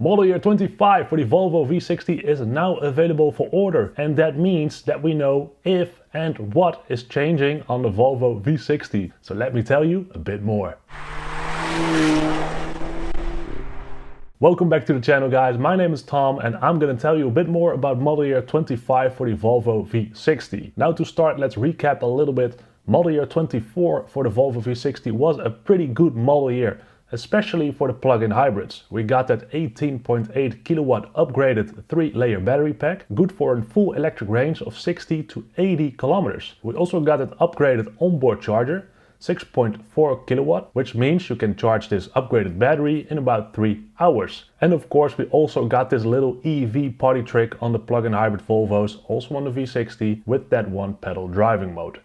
Model year 25 for the Volvo V60 is now available for order, and that means that we know if and what is changing on the Volvo V60. So let me tell you a bit more. Welcome back to the channel, guys. My name is Tom and I'm going to tell you a bit more about model year 25 for the Volvo V60. Now to start, let's recap a little bit. Model year 24 for the Volvo V60 was a pretty good model year, especially for the plug-in hybrids. We got that 18.8 kilowatt upgraded 3-layer battery pack, good for a full electric range of 60 to 80 kilometers. We also got an upgraded onboard charger, 6.4 kilowatt, which means you can charge this upgraded battery in about 3 hours. And of course we also got this little EV party trick on the plug-in hybrid Volvos, also on the V60, with that one pedal driving mode.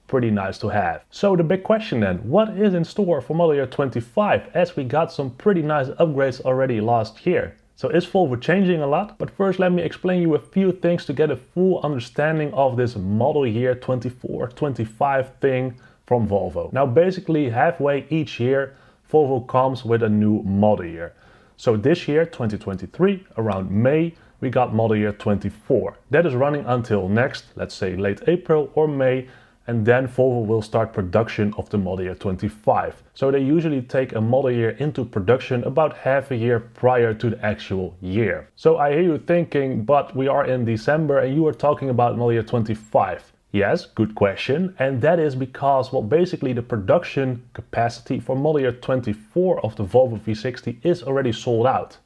Pretty nice to have. So the big question then, what is in store for model year 25, as we got some pretty nice upgrades already last year? So is Volvo changing a lot? But first let me explain you a few things to get a full understanding of this model year 24-25 thing from Volvo. Now basically halfway each year Volvo comes with a new model year. So this year 2023 around May we got model year 24. That is running until next, let's say late April or May, and then Volvo will start production of the model year 25. So they usually take a model year into production about half a year prior to the actual year. So I hear you thinking, but we are in December and you are talking about model year 25. Yes, good question. And that is because, well, basically the production capacity for model year 24 of the Volvo V60 is already sold out.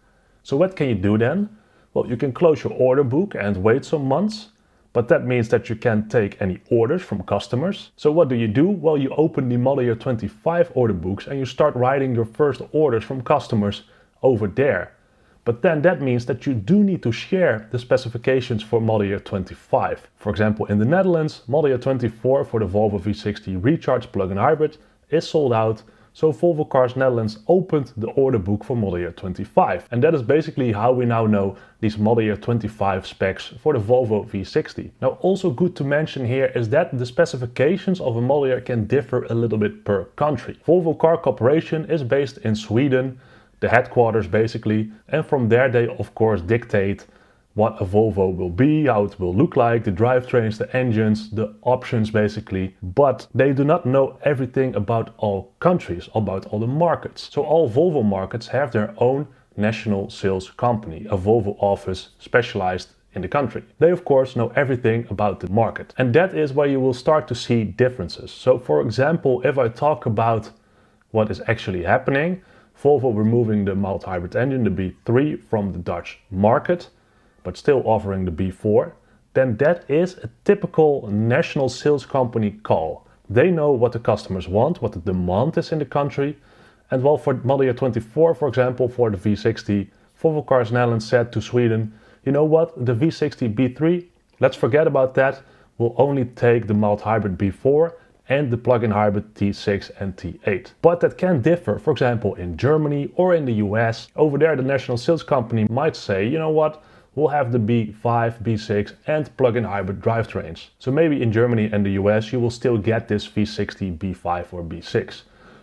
So what can you do then? Well, you can close your order book and wait some months. But that means that you can't take any orders from customers. So what do? Well, you open the model year 25 order books and you start writing your first orders from customers over there. But then that means that you do need to share the specifications for model year 25. For example, in the Netherlands, model year 24 for the Volvo V60 Recharge plug-in hybrid is sold out. So Volvo Cars Netherlands opened the order book for model year 25. And that is basically how we now know these model year 25 specs for the Volvo V60. Now also good to mention here is that the specifications of a model year can differ a little bit per country. Volvo Car Corporation is based in Sweden, the headquarters basically, and from there they of course dictate what a Volvo will be, how it will look like, the drivetrains, the engines, the options basically. But they do not know everything about all countries, about all the markets. So all Volvo markets have their own national sales company, a Volvo office specialized in the country. They of course know everything about the market. And that is where you will start to see differences. So for example, if I talk about what is actually happening, Volvo removing the mild hybrid engine, the B3, from the Dutch market, but still offering the B4, then that is a typical national sales company call. They know what the customers want, what the demand is in the country. And well, for model year 24, for example, for the V60, Volvo Cars Netherlands said to Sweden, you know what, the V60 B3, let's forget about that. We'll only take the mild hybrid B4 and the plug-in hybrid T6 and T8. But that can differ, for example, in Germany or in the US. Over there, the national sales company might say, you know what, we'll have the B5, B6 and plug-in hybrid drivetrains. So maybe in Germany and the US, you will still get this V60 B5 or B6.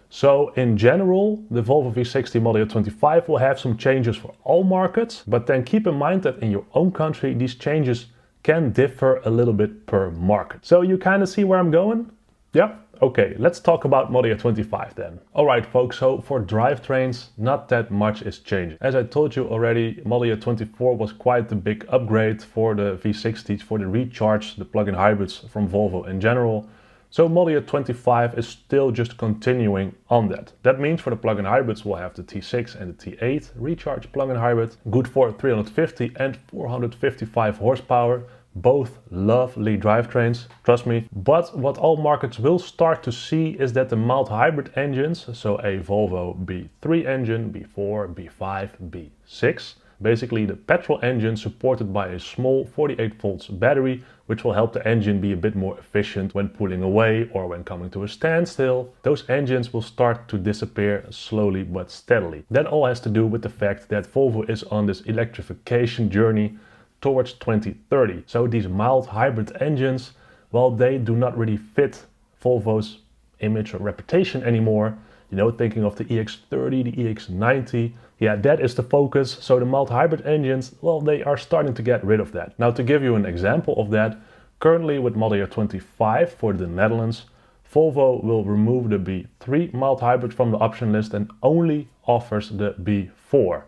So in general, the Volvo V60 model year 25 will have some changes for all markets, but then keep in mind that in your own country, these changes can differ a little bit per market. So you kind of see where I'm going? Yeah? Okay, let's talk about model year 25 then. Alright folks, so for drivetrains, not that much is changing. As I told you already, model year 24 was quite a big upgrade for the V60s, for the Recharge, the plug-in hybrids from Volvo in general. So model year 25 is still just continuing on that. That means for the plug-in hybrids we'll have the T6 and the T8 Recharge plug-in hybrid, good for 350 and 455 horsepower. Both lovely drivetrains, trust me. But what all markets will start to see is that the mild hybrid engines, so a Volvo B3 engine, B4, B5, B6, basically the petrol engine supported by a small 48 volts battery, which will help the engine be a bit more efficient when pulling away or when coming to a standstill. Those engines will start to disappear slowly but steadily. That all has to do with the fact that Volvo is on this electrification journey towards 2030. So these mild hybrid engines, well, they do not really fit Volvo's image or reputation anymore. You know, thinking of the EX30, the EX90. Yeah, that is the focus. So the mild hybrid engines, well, they are starting to get rid of that. Now, to give you an example of that, currently with model year 25 for the Netherlands, Volvo will remove the B3 mild hybrid from the option list and only offers the B4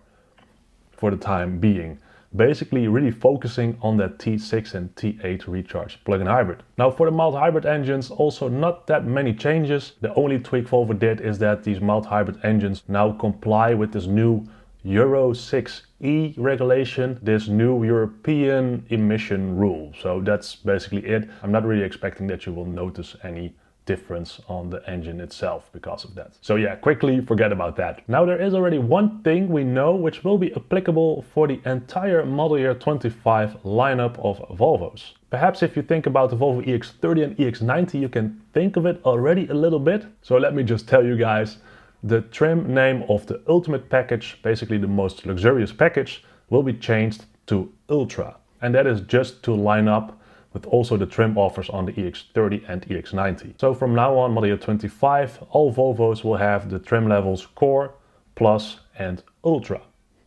for the time being. Basically really focusing on that T6 and T8 recharge plug-in hybrid. Now for the mild hybrid engines, also not that many changes. The only tweak Volvo did is that these mild hybrid engines now comply with this new Euro 6e regulation, this new European emission rule. So that's basically it. I'm not really expecting that you will notice any difference on the engine itself because of that. So yeah, quickly forget about that. Now there is already one thing we know which will be applicable for the entire model year 25 lineup of Volvos. Perhaps if you think about the Volvo EX30 and EX90, you can think of it already a little bit. So let me just tell you guys, the trim name of the ultimate package, basically the most luxurious package, will be changed to Ultra. And that is just to line up with also the trim offers on the EX30 and EX90. So from now on, model year 25, all Volvos will have the trim levels Core, Plus and Ultra.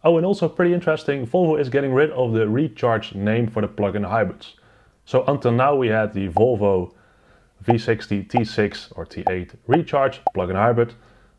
Oh, and also pretty interesting, Volvo is getting rid of the Recharge name for the plug-in hybrids. So until now we had the Volvo V60 T6 or T8 Recharge plug-in hybrid.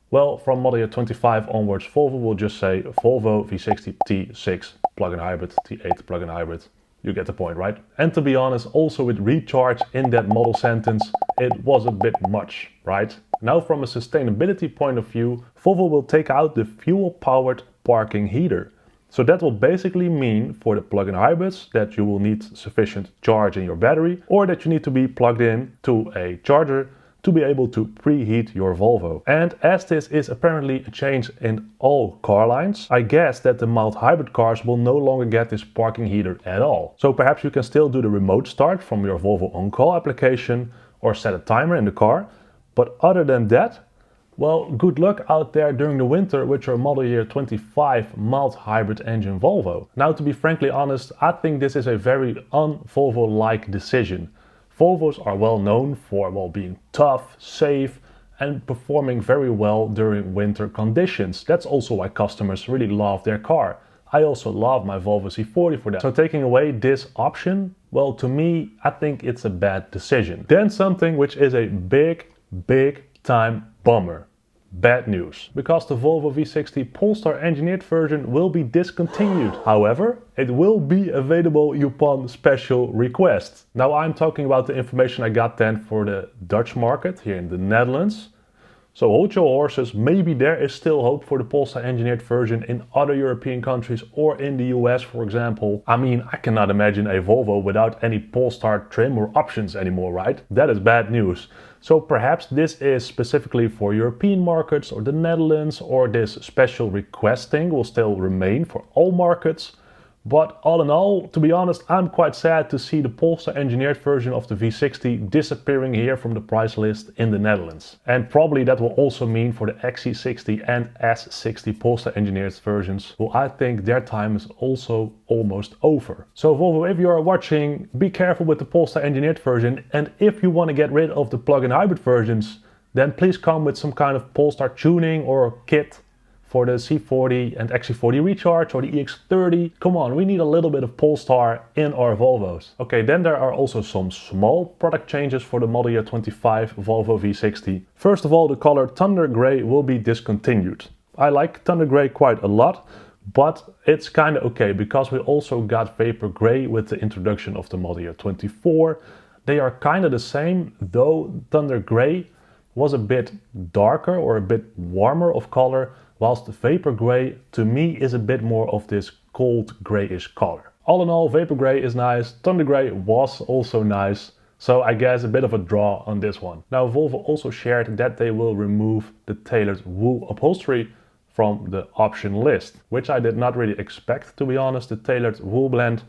Well, from model year 25 onwards, Volvo will just say Volvo V60 T6 plug-in hybrid, T8 plug-in hybrid. You get the point, right? And to be honest, also with recharge in that model sentence, it was a bit much, right? Now from a sustainability point of view, Volvo will take out the fuel-powered parking heater. So that will basically mean for the plug-in hybrids that you will need sufficient charge in your battery, or that you need to be plugged in to a charger to be able to preheat your Volvo. And as this is apparently a change in all car lines, I guess that the mild hybrid cars will no longer get this parking heater at all. So perhaps you can still do the remote start from your Volvo on-call application or set a timer in the car. But other than that, well, good luck out there during the winter with your model year 25 mild hybrid engine Volvo. Now, to be frankly honest, I think this is a very un-Volvo-like decision. Volvos are well known for being tough, safe and performing very well during winter conditions. That's also why customers really love their car. I also love my Volvo C40 for that. So taking away this option, well, to me, I think it's a bad decision. Then something which is a big time bummer. Bad news, because the Volvo V60 Polestar engineered version will be discontinued. However, it will be available upon special request. Now I'm talking about the information I got then for the Dutch market here in the Netherlands. So hold your horses, maybe there is still hope for the Polestar engineered version in other European countries or in the US, for example. I mean, I cannot imagine a Volvo without any Polestar trim or options anymore, right? That is bad news. So perhaps this is specifically for European markets or the Netherlands, or this special requesting will still remain for all markets. But all in all, to be honest, I'm quite sad to see the Polestar engineered version of the V60 disappearing here from the price list in the Netherlands. And probably that will also mean for the XC60 and S60 Polestar engineered versions, well, I think their time is also almost over. So Volvo, if you are watching, be careful with the Polestar engineered version, and if you want to get rid of the plug-in hybrid versions, then please come with some kind of Polestar tuning or kit for the C40 and XC40 Recharge or the EX30. Come on, we need a little bit of Polestar in our Volvos. Okay, then there are also some small product changes for the model year 25 Volvo V60. First of all, the color Thunder Grey will be discontinued. I like Thunder Grey quite a lot, but it's kind of okay because we also got Vapor Grey with the introduction of the model year 24. They are kind of the same, though Thunder Grey was a bit darker or a bit warmer of color, whilst the Vapor Grey to me is a bit more of this cold greyish color. All in all, Vapor Grey is nice, Thunder Grey was also nice, so I guess a bit of a draw on this one. Now Volvo also shared that they will remove the tailored wool upholstery from the option list, which I did not really expect, to be honest. The tailored wool blend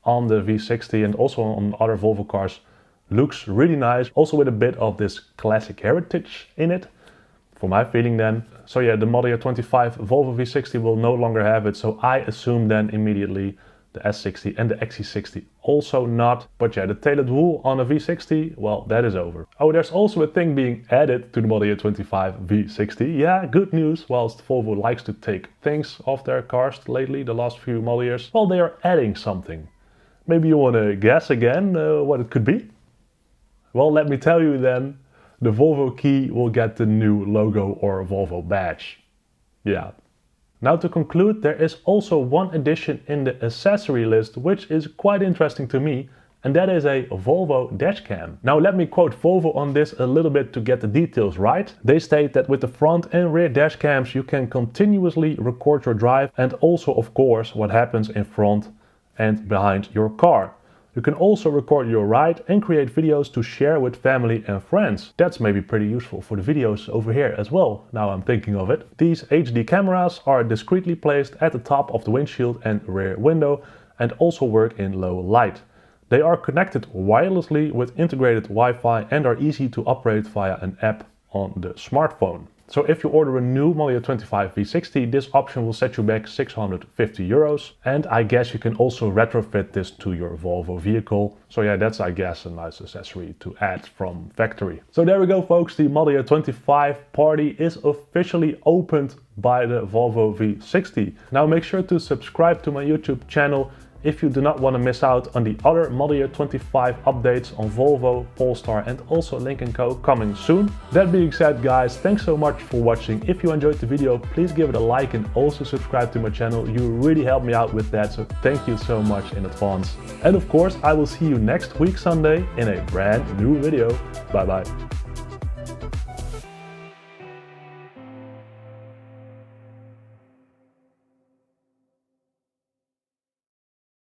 on the V60 and also on other Volvo cars looks really nice, also with a bit of this classic heritage in it, for my feeling then. So yeah, the model year 25 Volvo V60 will no longer have it, so I assume then immediately The S60 and the XC60 also not. But yeah, the tailored wool on a V60, well, that is over. Oh, there's also a thing being added to the model year 25 V60. Yeah, good news. Whilst Volvo likes to take things off their cars lately, the last few model years, well, they are adding something. Maybe you want to guess again what it could be? Well, let me tell you then, the Volvo key will get the new logo or Volvo badge. Yeah. Now to conclude, there is also one addition in the accessory list which is quite interesting to me, and that is a Volvo dashcam. Now let me quote Volvo on this a little bit to get the details right. They state that with the front and rear dashcams you can continuously record your drive and also of course what happens in front and behind your car. You can also record your ride and create videos to share with family and friends. That's maybe pretty useful for the videos over here as well, now I'm thinking of it. These HD cameras are discreetly placed at the top of the windshield and rear window and also work in low light. They are connected wirelessly with integrated Wi-Fi and are easy to operate via an app on the smartphone. So if you order a new model year 25 V60, this option will set you back 650 euros. And I guess you can also retrofit this to your Volvo vehicle. So yeah, that's I guess a nice accessory to add from factory. So there we go folks, the model year 25 party is officially opened by the Volvo V60. Now make sure to subscribe to my YouTube channel if you do not want to miss out on the other model year 25 updates on Volvo, Polestar and also Lynk&Co coming soon. That being said guys, thanks so much for watching. If you enjoyed the video, please give it a like and also subscribe to my channel. You really help me out with that, so thank you so much in advance. And of course, I will see you next week Sunday in a brand new video. Bye bye.